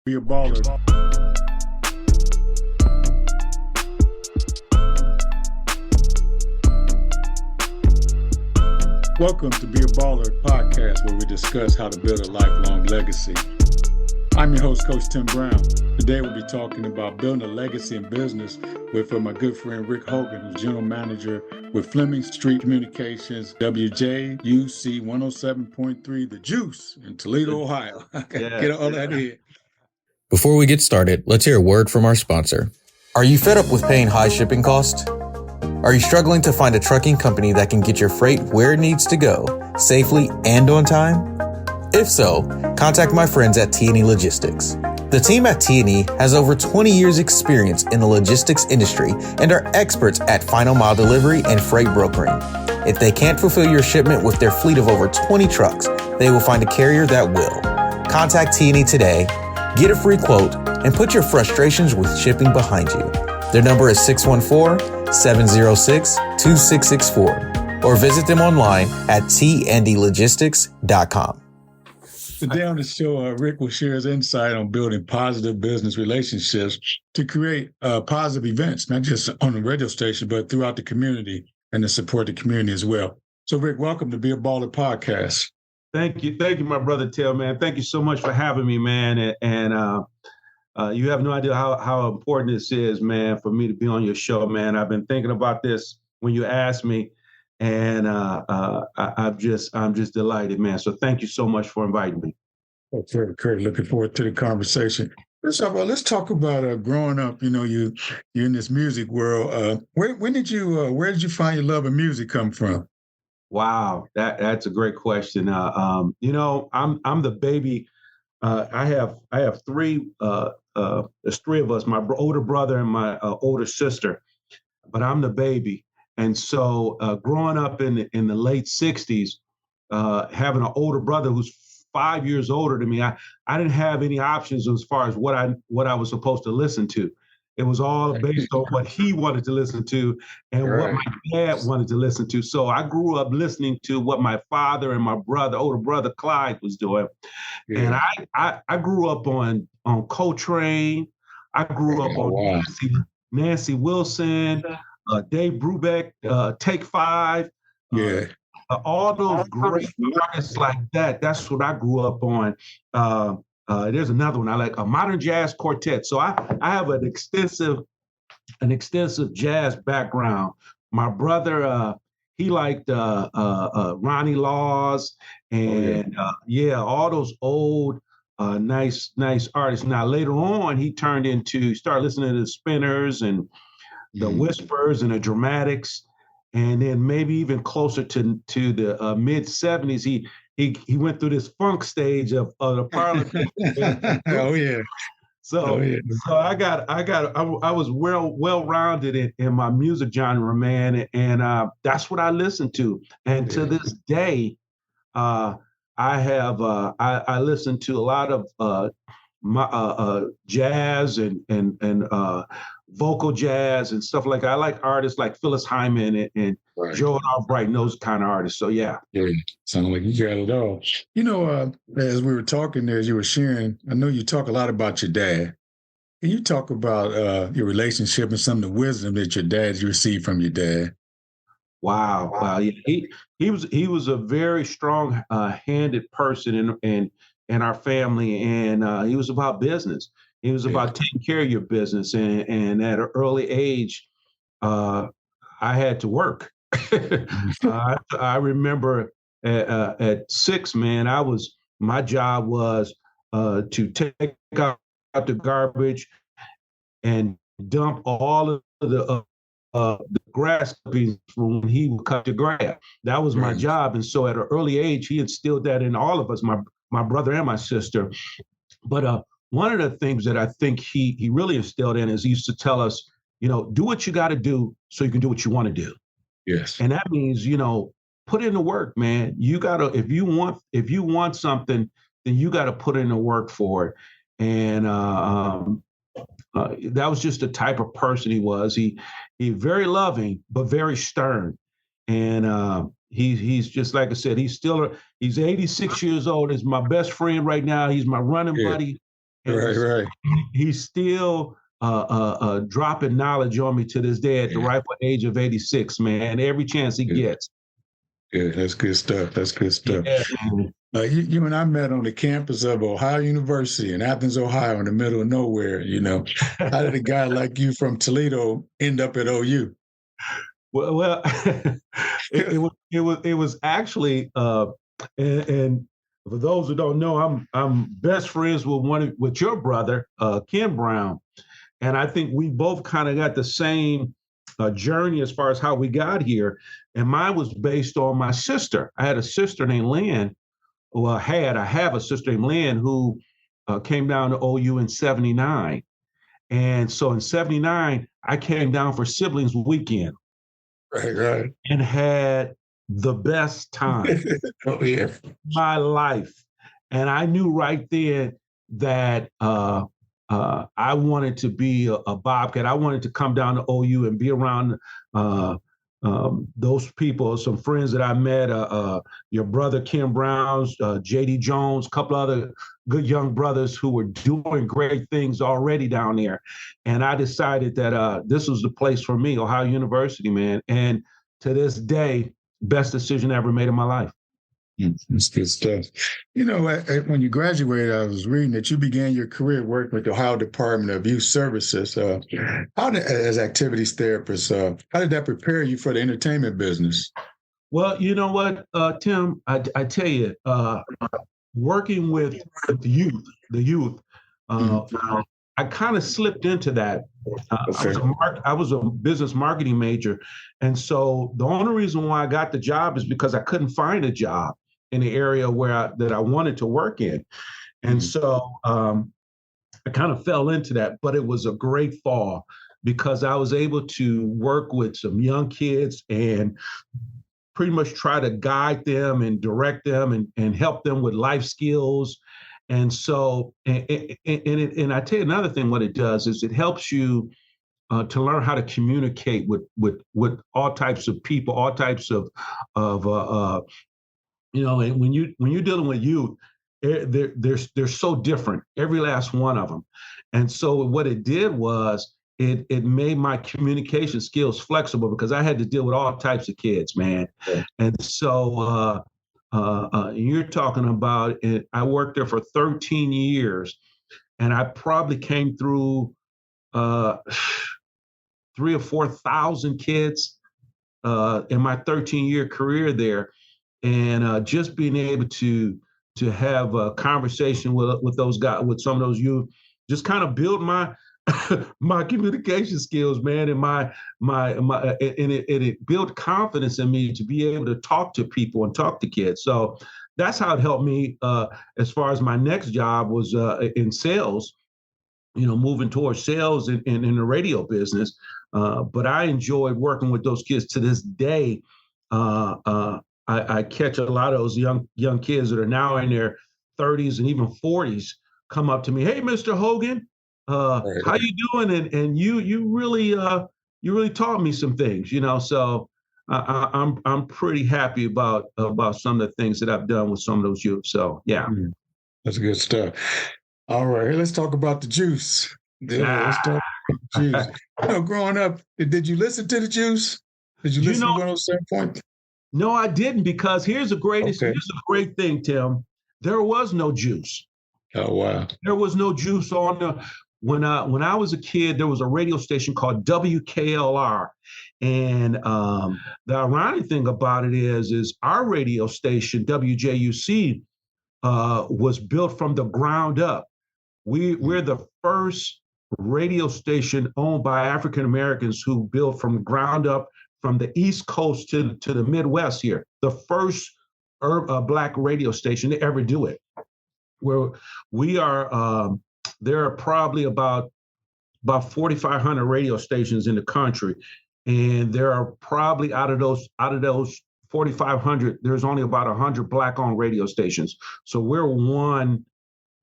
Be a baller. Welcome to Be a Baller podcast, where we discuss how to build a lifelong legacy. I'm your host, Coach Tim Brown. Today we'll be talking about building a legacy in business with my good friend Rick Hogan, who's general manager with Fleming Street Communications, WJUC 107.3, The Juice in Toledo, Ohio. Get all that in. Before we get started, let's hear a word from our sponsor. Are you fed up with paying high shipping costs? Are you struggling to find a trucking company that can get your freight where it needs to go, safely and on time? If so, contact my friends at T&E Logistics. The team at T&E has over 20 years experience in the logistics industry and are experts at final mile delivery and freight brokering. If they can't fulfill your shipment with their fleet of over 20 trucks, they will find a carrier that will. Contact T&E today, get a free quote, and put your frustrations with shipping behind you. Their number is 614-706-2664, or visit them online at tndlogistics.com. Today on the show, Rick will share his insight on building positive business relationships to create positive events, not just on the radio station, but throughout the community and to support the community as well. So, Rick, welcome to Be a Baller podcast. Thank you, my brother Till, man. Thank you so much for having me, man. And you have no idea how important this is, man, for me to be on your show, man. I've been thinking about this when you asked me, and I'm just delighted, man. So thank you so much for inviting me. That's very great. Looking forward to the conversation. Let's talk about growing up. You know, you're in this music world. Where did you find your love of music come from? Wow, that's a great question. I'm the baby. I have three. There's three of us. My older brother and my older sister, but I'm the baby. And so, growing up in the late '60s, having an older brother who's 5 years older than me, I didn't have any options as far as what I was supposed to listen to. It was all based on what he wanted to listen to and what my dad wanted to listen to. So I grew up listening to what my father and my older brother Clyde was doing. Yeah. And I grew up on Coltrane. I grew up on Nancy Wilson, Dave Brubeck, Take Five. All those great artists like that. That's what I grew up on. There's another one I like, a modern jazz quartet. So I have an extensive jazz background. My brother, he liked Ronnie Laws and all those old nice artists. Now later on, he started listening to the Spinners and the Whispers and the Dramatics, and then maybe even closer to the mid '70s, he went through this funk stage of the Parliament. Oh yeah. So I was well-rounded in my music genre, man, and that's what I listened to. And to this day, I listen to a lot of jazz and vocal jazz and stuff like that. I like artists like Phyllis Hyman and Joan Albright and those kind of artists. So yeah. Sounds like you got it all. You know, as we were talking there, as you were sharing, I know you talk a lot about your dad. Can you talk about your relationship and some of the wisdom that you received from your dad? Wow. Yeah. He was a very strong handed person in our family, and he was about business. He was about taking care of your business, and at an early age, I had to work. I remember at 6, man, my job was to take out the garbage and dump all of the grass clippings from when he would cut the grass. That was my job, and so at an early age, he instilled that in all of us, my brother and my sister. But one of the things that I think he really instilled in is he used to tell us, do what you got to do so you can do what you want to do. Yes. And that means, put in the work, man. You gotta, if you want something, then you got to put in the work for it. And that was just the type of person he was. He very loving, but very stern. And he's just, like I said, he's 86 years old. He's my best friend right now. He's my running buddy. And Right, right. he's still dropping knowledge on me to this day at the ripe age of 86, man. Every chance he gets. Yeah, that's good stuff. That's good stuff. Yeah. You and I met on the campus of Ohio University in Athens, Ohio, in the middle of nowhere. How did a guy like you from Toledo end up at OU? Well, it was actually, and for those who don't know, I'm best friends with your brother, Ken Brown, and I think we both kind of got the same journey as far as how we got here. And mine was based on my sister. I had a sister named Lynn. Well, I have a sister named Lynn who came down to OU in '79. And so in '79, I came down for siblings weekend. Right. And had the best time Oh, yeah. my life. And I knew right then that I wanted to be a Bobcat. I wanted to come down to OU and be around those people, some friends that I met, your brother Kim Brown's, J.D. Jones, a couple other good young brothers who were doing great things already down there. And I decided that this was the place for me, Ohio University, man. And to this day, best decision I ever made in my life. That's good stuff. When you graduated, I was reading that you began your career working with the Ohio Department of Youth Services. As activities therapist, how did that prepare you for the entertainment business? Well, you know what, Tim, I tell you, working with the youth, I kind of slipped into that. Okay. I was a business marketing major. And so the only reason why I got the job is because I couldn't find a job in the area that I wanted to work in. And so I kind of fell into that, but it was a great fall because I was able to work with some young kids and pretty much try to guide them and direct them and help them with life skills. And so, and I tell you another thing, what it does is it helps you to learn how to communicate with all types of people, all types of and when you're dealing with youth, they're so different, every last one of them. And so what it did was it made my communication skills flexible because I had to deal with all types of kids, man. Yeah. And so you're talking about it. I worked there for 13 years, and I probably came through 3,000 or 4,000 kids in my 13-year career there. And just being able to have a conversation with those guys, with some of those youth, just kind of build my my communication skills, man, and it built confidence in me to be able to talk to people and talk to kids. So that's how it helped me as far as my next job was in sales, moving towards sales in the radio business. But I enjoyed working with those kids to this day. I catch a lot of those young kids that are now in their 30s and even 40s come up to me. Hey, Mr. Hogan, how you doing? And you really taught me some things, So I'm pretty happy about some of the things that I've done with some of those youth. So yeah, that's good stuff. All right, let's talk about the juice. Let's talk about the juice. Growing up, did you listen to the juice? Did you listen to one at a certain point? No, I didn't, because here's a great thing, Tim. There was no juice. Oh, wow. There was no juice on the. When I was a kid, there was a radio station called WKLR, and the ironic thing about it is our radio station WJUC was built from the ground up. We're the first radio station owned by African Americans who built from the ground up from the East Coast to the Midwest here. The first Black radio station to ever do it. Where we are. There are probably about 4,500 radio stations in the country, and there are probably out of those 4,500, there's only about 100 Black-owned radio stations. So we're one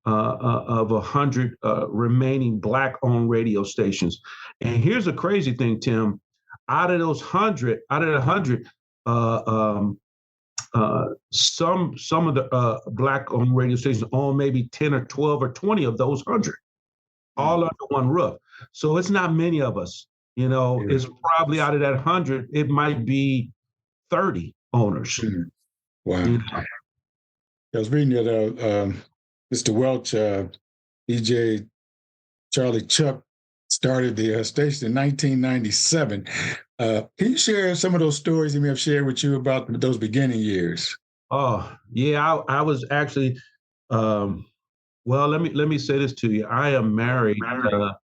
of 100 remaining Black-owned radio stations. And here's the crazy thing, Tim. Out of the 100, some of the Black-owned radio stations own maybe 10 or 12 or 20 of those 100, all under one roof. So it's not many of us. It's probably out of that 100, it might be 30 owners. Wow. I was reading that Mr. Welch, DJ Charlie Chuck, started the station in 1997. Can you share some of those stories he may have shared with you about those beginning years? Oh, yeah, I was actually, well, let me say this to you. I am married.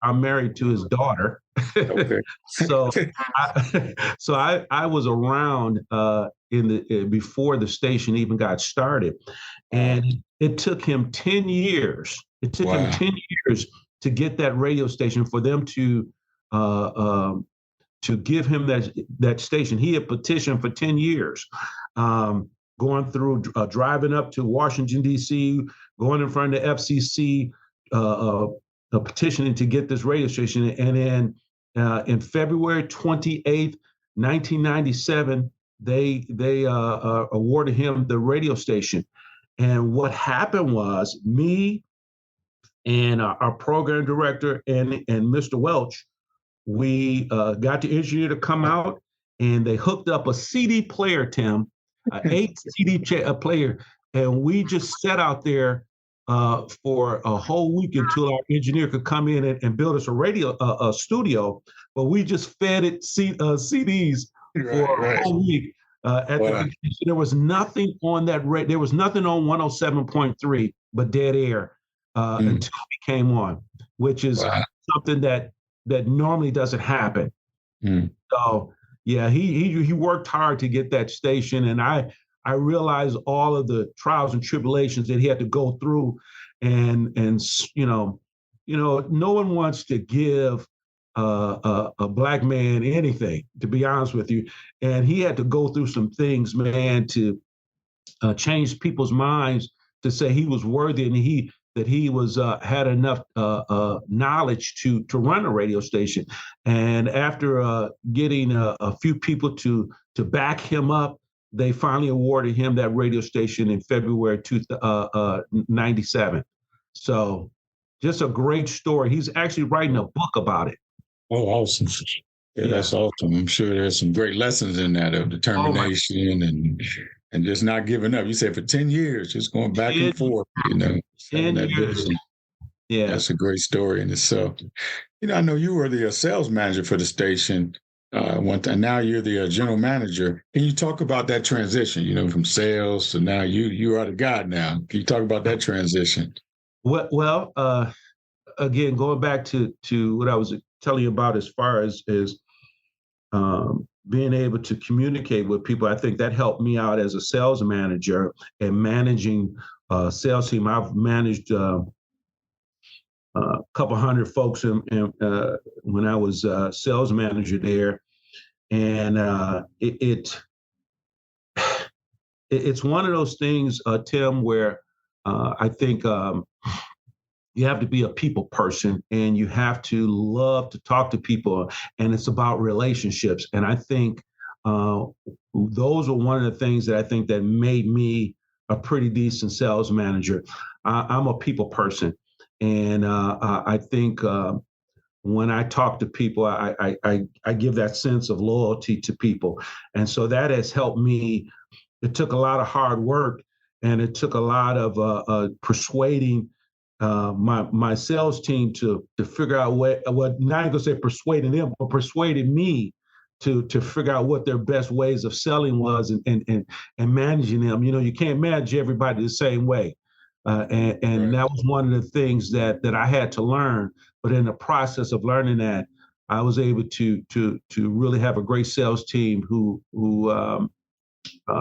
I'm married to his daughter. Okay. So I was around before the station even got started, and it took him 10 years. It took him 10 years to get that radio station, for them to give him that station. He had petitioned for 10 years, going through, driving up to Washington, D.C., going in front of the FCC, petitioning to get this radio station. And then in February 28th, 1997, they awarded him the radio station. And what happened was, me and our program director and Mr. Welch, we got the engineer to come out, and they hooked up a CD player, Tim, an 8 CD player, and we just sat out there for a whole week until our engineer could come in and build us a studio. But we just fed it CDs for a whole week. There was nothing on that there was nothing on 107.3 but dead air until we came on, which is something that normally doesn't happen. So yeah, he worked hard to get that station, and I realized all of the trials and tribulations that he had to go through, and no one wants to give a Black man anything, to be honest with you, and he had to go through some things, man, to change people's minds to say he was worthy, and that he was had enough knowledge to run a radio station. And after getting a few people to back him up, they finally awarded him that radio station in February 97. So just a great story. He's actually writing a book about it. Oh, awesome. Yeah, that's awesome. I'm sure there's some great lessons in that of determination and just not giving up. You said for 10 years, just going back and forth, 10 years. Yeah. That's a great story in itself. I know you were the sales manager for the station and now you're the general manager. Can you talk about that transition, from sales to now you are the guy now? Can you talk about that transition? Well, again, going back to what I was telling you about as far as being able to communicate with people, I think that helped me out as a sales manager and managing a sales team. I've managed a couple hundred folks when I was sales manager there, and it's one of those things, Tim, where I think you have to be a people person, and you have to love to talk to people, and it's about relationships. And I think those are one of the things that I think that made me a pretty decent sales manager. I'm a people person, and I think when I talk to people, I give that sense of loyalty to people, and so that has helped me. It took a lot of hard work, and it took a lot of persuading my sales team to figure out what not gonna say persuading them, but persuaded me to figure out what their best ways of selling was and managing them. You can't manage everybody the same way, and that was one of the things that I had to learn. But in the process of learning that, I was able to really have a great sales team who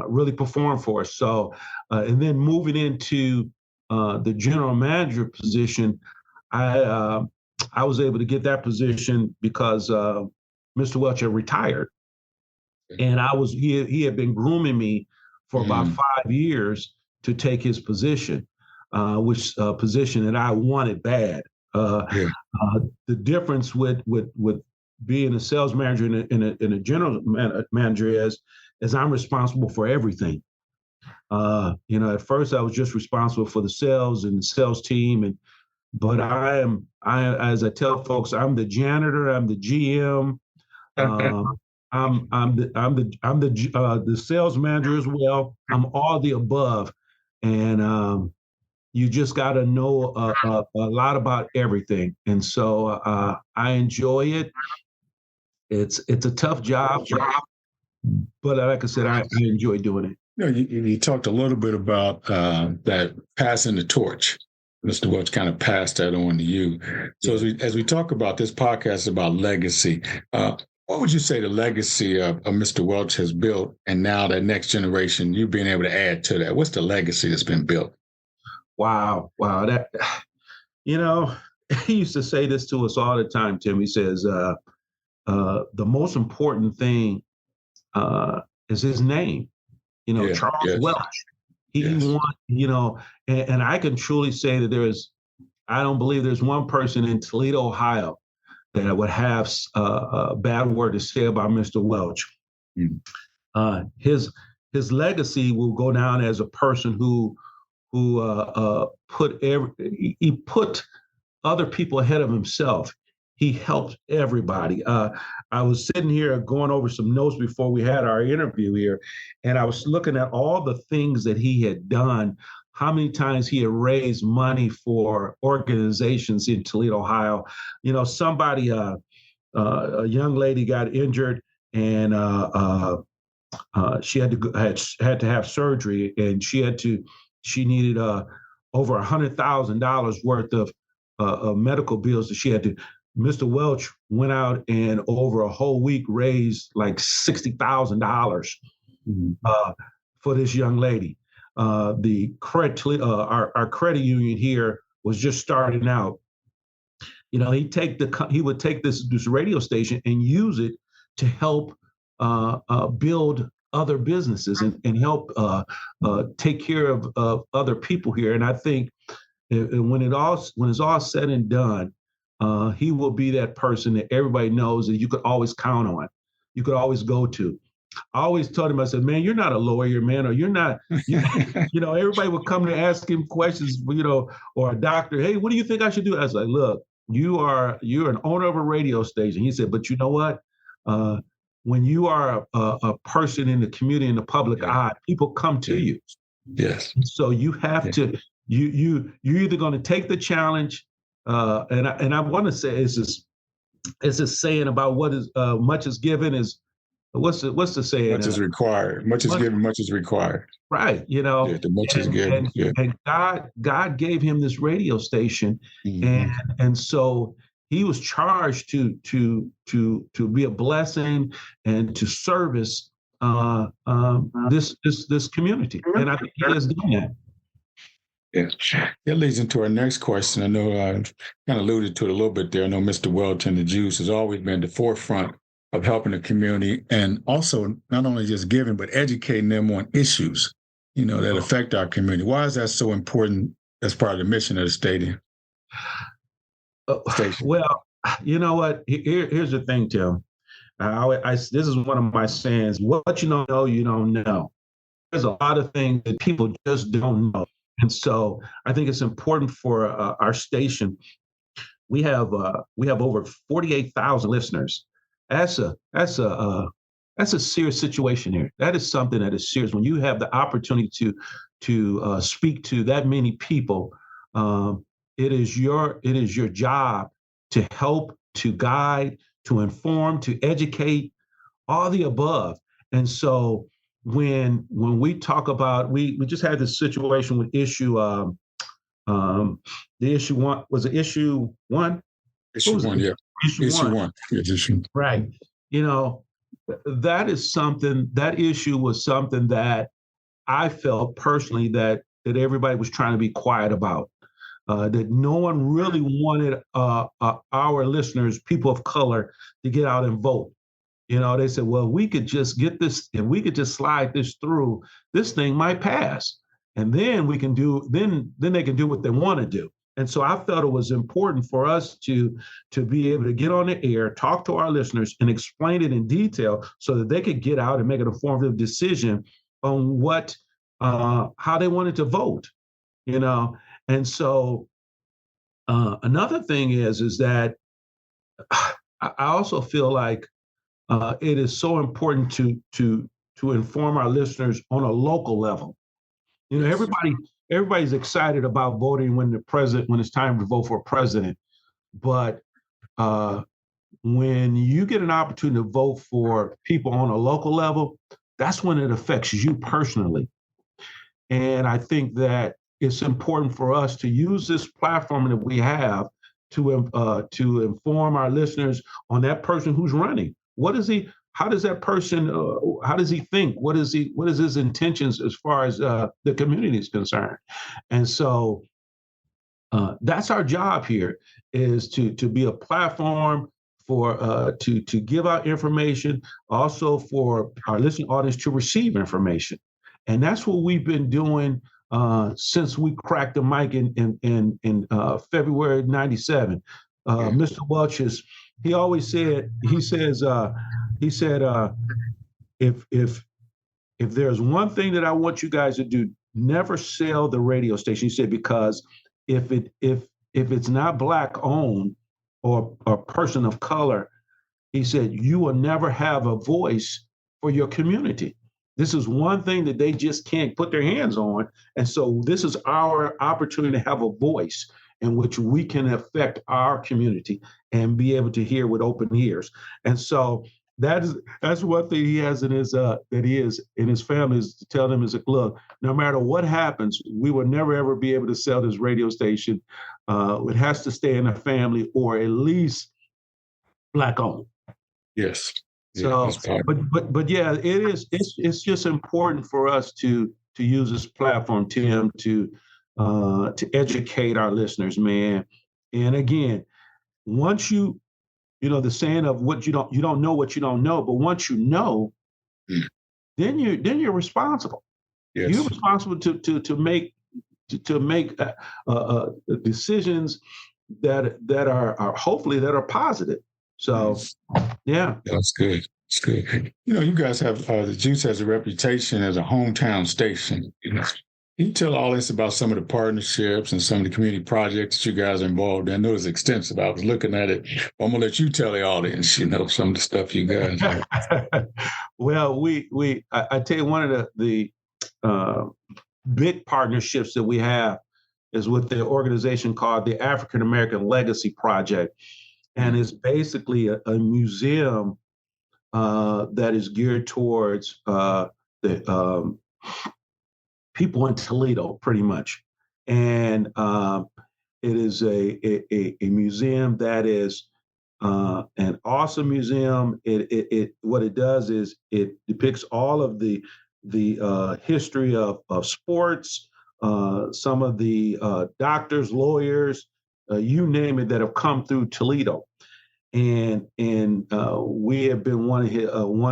really performed for us. So, and then moving into the general manager position, I was able to get that position because Mr. Welch had retired, and he had been grooming me for about 5 years to take his position, which position that I wanted bad. The difference with being a sales manager and a general manager is I'm responsible for everything. At first I was just responsible for the sales and the sales team, but as I tell folks, I'm the janitor, I'm the GM, I'm the sales manager as well. I'm all the above, and you just got to know a lot about everything. And so I enjoy it. It's a tough job, but like I said, I enjoy doing it. You talked a little bit about that passing the torch. Mr. Welch kind of passed that on to you. So as we talk about this podcast about legacy, what would you say the legacy of Mr. Welch has built, and now that next generation, you being able to add to that? What's the legacy that's been built? Wow. That, he used to say this to us all the time, Tim. He says, the most important thing is his name, Charles Welch. He won, and I can truly say that I don't believe there's one person in Toledo, Ohio, that would have a bad word to say about Mr. Welch. His legacy will go down as a person who put other people ahead of himself. He helped everybody. I was sitting here going over some notes before we had our interview here, and I was looking at all the things that he had done, how many times he had raised money for organizations in Toledo, Ohio. Somebody, a young lady got injured, and she had to have surgery, and she needed over $100,000 worth of medical bills that she had to. Mr. Welch went out and over a whole week raised like $60,000 for this young lady. Our credit union here was just starting out. He would take this radio station and use it to help build other businesses and help take care of other people here. And I think when it's all said and done, he will be that person that everybody knows that you could always count on. You could always go to. I always told him, I said, man, you're not a lawyer, man, or you're not, everybody would come to ask him questions, or a doctor, hey, what do you think I should do? I was like, look, you're an owner of a radio station. He said, but you know what? When you are a person in the community, in the public eye, people come to you. Yes. So you have to, you're either going to take the challenge, and I want to say it's this saying about what is much is given is what's the saying? Much is required. Much is given. Much is required. Right. The much is given. And God gave him this radio station, and so he was charged to be a blessing and to service this community, and I think he has done that. Yeah, that leads into our next question. I know I kind of alluded to it a little bit there. I know Mr. Welch and the Juice has always been the forefront of helping the community, and also not only just giving, but educating them on issues, that affect our community. Why is that so important as part of the mission of the stadium? Well, you know what? Here's the thing, Tim. This is one of my sayings. What you don't know, you don't know. There's a lot of things that people just don't know. And so I think it's important for our station. We have over 48,000 listeners. That's a serious situation here. That is something that is serious. When you have the opportunity to speak to that many people, it is your job to help, to guide, to inform, to educate, all the above. And so when we talk about, we just had this situation with issue the issue one was it issue one? Issue one, yeah. Issue one. Right. That issue was something that I felt personally that everybody was trying to be quiet about. That no one really wanted our listeners, people of color, to get out and vote. They said, well, we could just get this, if we could just slide this through, this thing might pass. And then we can then they can do what they want to do. And so I felt it was important for us to be able to get on the air, talk to our listeners, and explain it in detail so that they could get out and make an informative decision on what how they wanted to vote, you know. And so another thing is that I also feel like it is so important to inform our listeners on a local level. You know, everybody's excited about voting when it's time to vote for a president, but when you get an opportunity to vote for people on a local level, that's when it affects you personally. And I think that it's important for us to use this platform that we have to inform our listeners on that person who's running. What is he? How does that person? How does he think? What is his intentions as far as the community is concerned? And so that's our job here, is to be a platform for to give out information, also for our listening audience to receive information. And that's what we've been doing since we cracked the mic in February '97. Mr. Welch he said, if there's one thing that I want you guys to do, never sell the radio station. He said, because if it's not Black owned or a person of color, he said, you will never have a voice for your community. This is one thing that they just can't put their hands on. And so this is our opportunity to have a voice in which we can affect our community and be able to hear with open ears. And so that's one thing he has in his family, is to tell them, is, look, no matter what happens, we will never ever be able to sell this radio station. It has to stay in the family, or at least Black owned. Yes. So, but yeah, it's just important for us to use this platform, Tim, to educate our listeners, man. And again, once you know the saying of what you don't know what you don't know, but once you know, then you're responsible. Yes. You're responsible to make decisions that are hopefully that are positive. So, yeah, that's good. It's good. You know, you guys have the Juice has a reputation as a hometown station. You know, can you tell all this about some of the partnerships and some of the community projects that you guys are involved in? I know it's extensive. I was looking at it. I'm gonna let you tell the audience, you know, some of the stuff you guys have. Well, I tell you, one of the big partnerships that we have is with the organization called the African American Legacy Project. And it's basically a museum that is geared towards the people in Toledo, pretty much. And it is a museum that is an awesome museum. It what it does is it depicts all of the history of sports, some of the doctors, lawyers, you name it, that have come through Toledo. And we have been one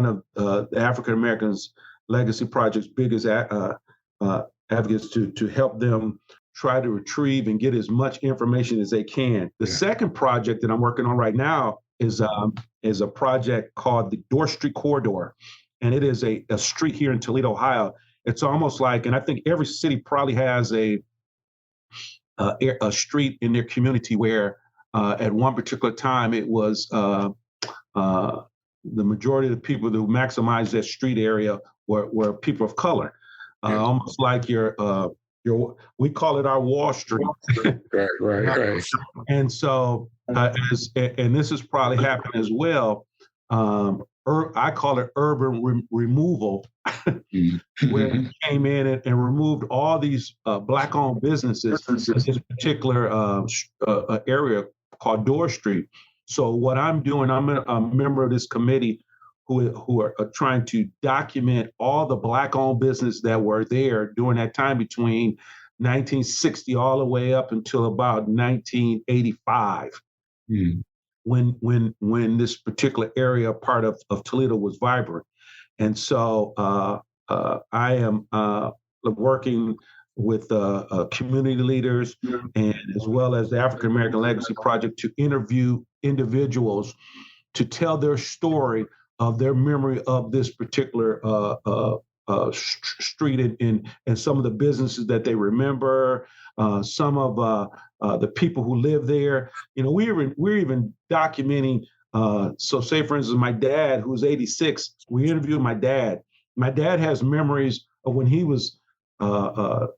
of the African Americans Legacy Project's biggest advocates to help them try to retrieve and get as much information as they can. The second project that I'm working on right now is a project called the Dorr Street Corridor, and it is a street here in Toledo, Ohio. It's almost like, and I think every city probably has a street in their community where at one particular time it was the majority of the people who maximized that street area were people of color, almost like your we call it our Wall Street. Right. And so and this has probably happened as well. I call it urban removal, where he came in and removed all these Black-owned businesses in this particular area called Dorr Street. So what I'm doing, I'm a member of this committee who are trying to document all the Black-owned business that were there during that time between 1960 all the way up until about 1985. When this particular area, part of Toledo, was vibrant. And so I am working with community leaders and as well as the African American Legacy Project to interview individuals to tell their story of their memory of this particular street and some of the businesses that they remember, some of the people who live there. We're even documenting. So say, for instance, my dad, who's 86, we interviewed my dad. My dad has memories of when he was 5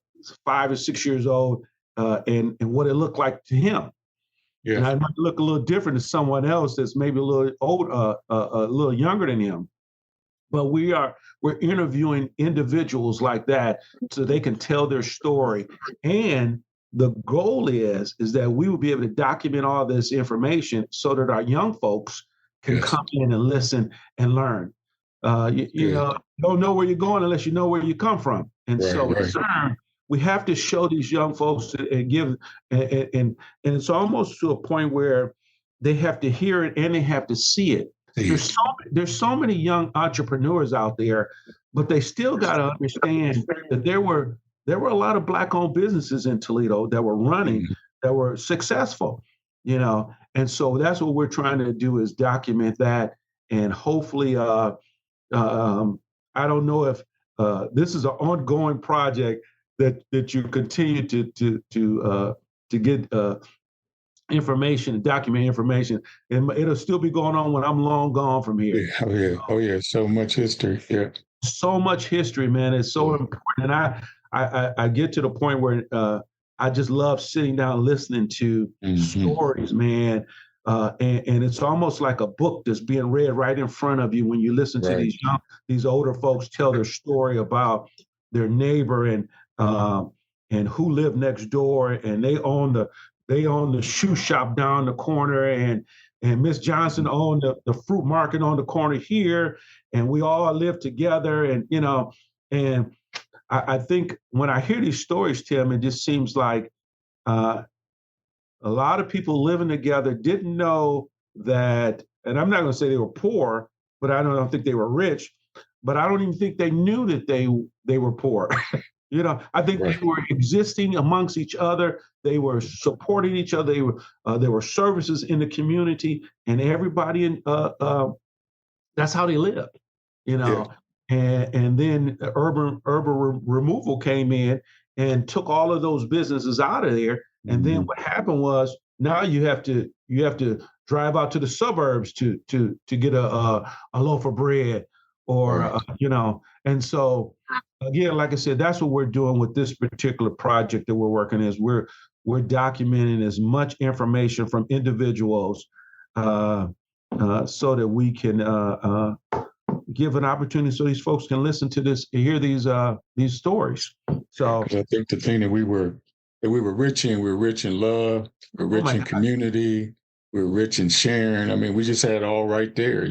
or 6 years old and what it looked like to him. Yeah. And I might look a little different to someone else that's maybe a little old, a little younger than him. But we're interviewing individuals like that so they can tell their story. And the goal is that we will be able to document all this information so that our young folks can come in and listen and learn. You don't know where you're going unless you know where you come from. And we have to show these young folks and give, and it's almost to a point where they have to hear it and they have to see it. There's so many young entrepreneurs out there, but they still got to understand that there were a lot of Black-owned businesses in Toledo that were running, that were successful, and so that's what we're trying to do is document that, and hopefully, I don't know if this is an ongoing project that you continue to get information and document information, and it'll still be going on when I'm long gone from here. Oh yeah. So much history. Yeah. So much history, man. It's so important. And I get to the point where I just love sitting down listening to stories, man. And it's almost like a book that's being read right in front of you when you listen to these older folks tell their story about their neighbor and who lived next door, and they own the shoe shop down the corner, and Miss Johnson owned the fruit market on the corner here, and we all live together, and I think when I hear these stories, Tim, it just seems like a lot of people living together didn't know that, and I'm not going to say they were poor, but I don't think they were rich, but I don't even think they knew that they were poor. I think they were existing amongst each other. They were supporting each other. There were services in the community, and everybody that's how they lived. And then urban removal came in and took all of those businesses out of there. And then what happened was now you have to drive out to the suburbs to get a loaf of bread or and so. Again, like I said, that's what we're doing with this particular project that we're working is we're documenting as much information from individuals so that we can give an opportunity so these folks can listen to this, hear these stories. So I think the thing that we were rich in, we were rich in love, we're rich in community, we're rich in sharing. I mean, we just had it all right there,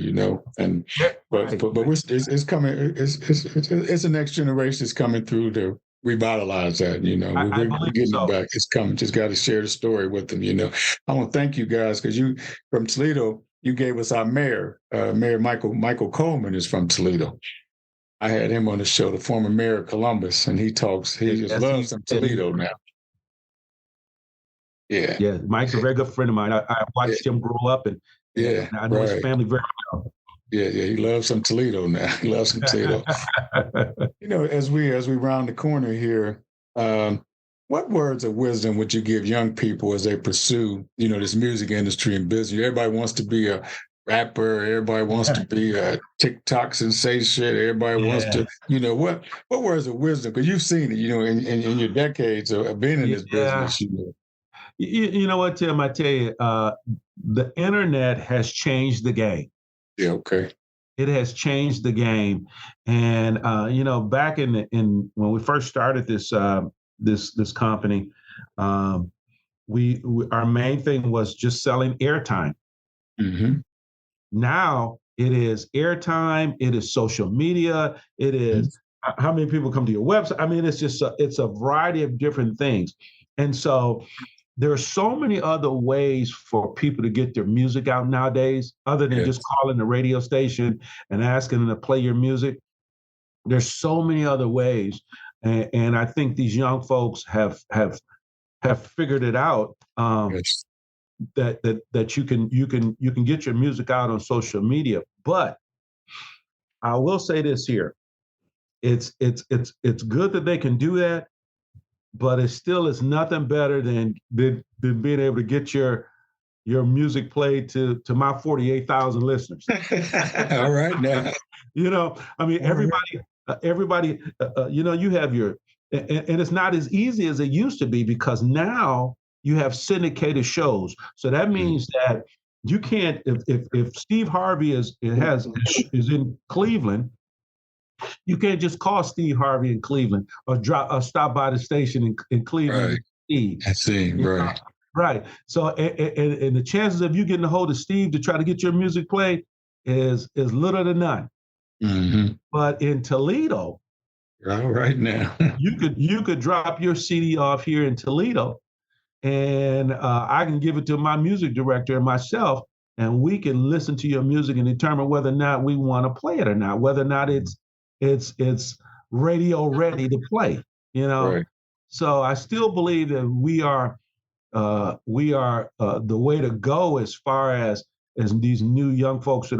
And but it's coming. It's the next generation is coming through to revitalize that. We're getting it back. It's coming. Just got to share the story with them. I want to thank you guys because you from Toledo. You gave us our mayor. Mayor Michael Coleman is from Toledo. I had him on the show, the former mayor of Columbus, and he just loves some Toledo now. Yeah, Mike's a very good friend of mine. I watched him grow up, and I know his family very well. Yeah, he loves some Toledo now. He loves some Toledo. As we round the corner here, what words of wisdom would you give young people as they pursue, this music industry and business? Everybody wants to be a rapper. Everybody wants to be a TikToks and say shit. Everybody wants to, what words of wisdom? Because you've seen it, in your decades of being in this business. You know what, Tim? I tell you, the internet has changed the game. Yeah. Okay. It has changed the game, and back in when we first started this company, we our main thing was just selling airtime. Now it is airtime. It is social media. It is how many people come to your website. I mean, it's a variety of different things, and so. There are so many other ways for people to get their music out nowadays, other than just calling the radio station and asking them to play your music. There's so many other ways, and I think these young folks have figured it out. That you can get your music out on social media. But I will say this here: it's good that they can do that, but it still is nothing better than being able to get your music played to my 48,000 listeners. All right now. I mean, everybody, you have and it's not as easy as it used to be, because now you have syndicated shows. So that means that you can't, if Steve Harvey is in Cleveland, you can't just call Steve Harvey in Cleveland or stop by the station in Cleveland. Right. Steve. I see. Right. Right. So, and the chances of you getting a hold of Steve to try to get your music played is little to none. Mm-hmm. But in Toledo, right now, you could drop your CD off here in Toledo, and I can give it to my music director and myself, and we can listen to your music and determine whether or not we want to play it or not, whether or not it's radio ready to play. Right. So I still believe that we are the way to go as far as these new young folks that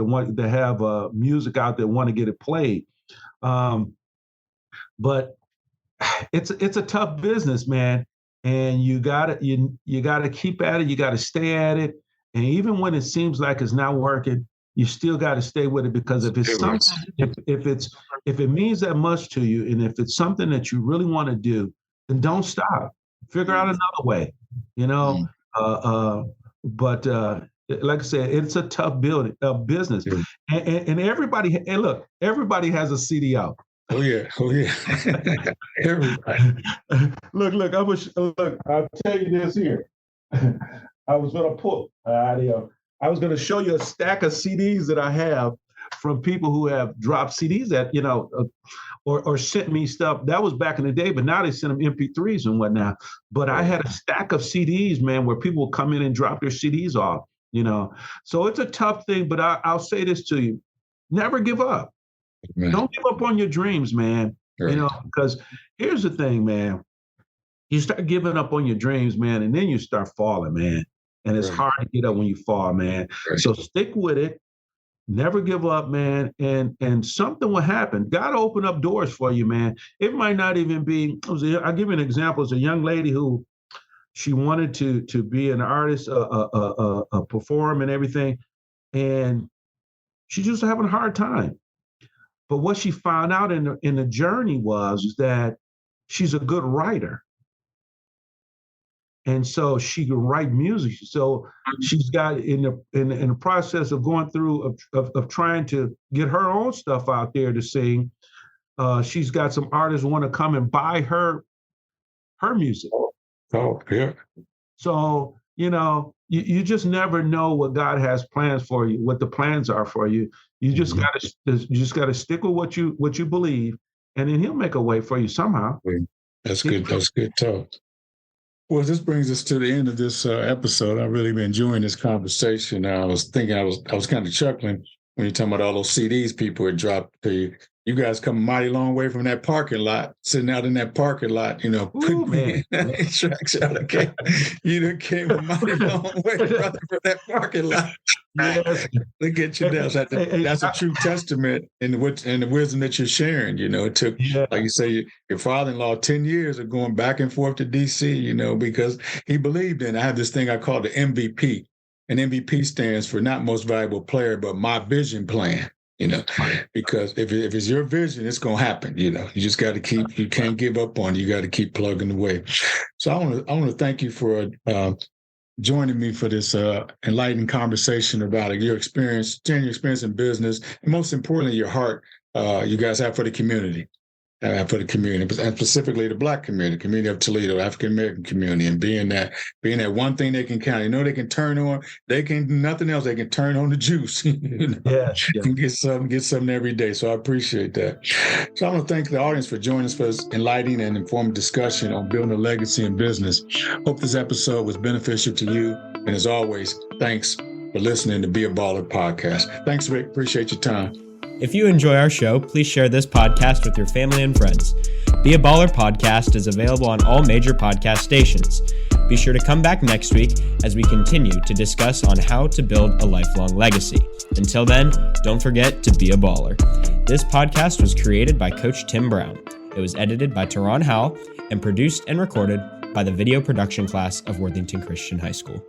have music out there want to get it played. But it's a tough business, man, and you gotta keep at it. You gotta stay at it, and even when it seems like it's not working, you still got to stay with it, because if it's something, if it means that much to you, and if it's something that you really want to do, then don't stop. Figure out another way, But like I said, it's a tough business, and everybody. Hey, look, everybody has a CD out. Oh yeah. Everybody. Look. I'll tell you this here. I was going to show you a stack of CDs that I have from people who have dropped CDs that, or sent me stuff. That was back in the day, but now they send them MP3s and whatnot. But I had a stack of CDs, man, where people would come in and drop their CDs off, So it's a tough thing, but I'll say this to you. Never give up. Man. Don't give up on your dreams, man. Right. Because here's the thing, man. You start giving up on your dreams, man, and then you start falling, man. And it's hard to get up when you fall, man. Right. So stick with it. Never give up, man. And something will happen. God will open up doors for you, man. It might not even be. I'll give you an example. It's a young lady who she wanted to be an artist, perform and everything, and she's just having a hard time. But what she found out in the journey was that she's a good writer. And so she can write music. So she's got in the process of going through of trying to get her own stuff out there to sing. She's got some artists who want to come and buy her music. Oh, yeah. So, you just never know what God has plans for you, what the plans are for you. You just gotta stick with what you believe, and then He'll make a way for you somehow. That's good. That's good talk. Well, this brings us to the end of this episode. I've really been enjoying this conversation. I was thinking, I was kind of chuckling when you're talking about all those CDs people had dropped to you. You guys come a mighty long way from that parking lot, sitting out in that parking lot, Ooh, man. Tracks out. Okay. You done came a mighty long way, brother, from that parking lot. Yes. Look at you now. That's a true testament in the wisdom that you're sharing. It took, like you say, your father-in-law 10 years of going back and forth to D.C., because he believed in. I have this thing I call the MVP. And MVP stands for not most valuable player, but my vision plan. Because if it's your vision, it's going to happen. You just got to you can't give up on it. You got to keep plugging away. So I want to thank you for joining me for this enlightening conversation about your experience, sharing your experience in business, and most importantly, your heart you guys have for the community. And specifically the Black community of Toledo, African-American community, and being that one thing they can count. They can turn on, they can do nothing else. They can turn on the juice, and get something every day. So I appreciate that. So I want to thank the audience for joining us for this enlightening and informative discussion on building a legacy in business. Hope this episode was beneficial to you. And as always, thanks for listening to Be a Baller podcast. Thanks, Rick. Appreciate your time. If you enjoy our show, please share this podcast with your family and friends. Be a Baller podcast is available on all major podcast stations. Be sure to come back next week as we continue to discuss on how to build a lifelong legacy. Until then, don't forget to be a baller. This podcast was created by Coach Tim Brown. It was edited by Teron Howell and produced and recorded by the video production class of Worthington Christian High School.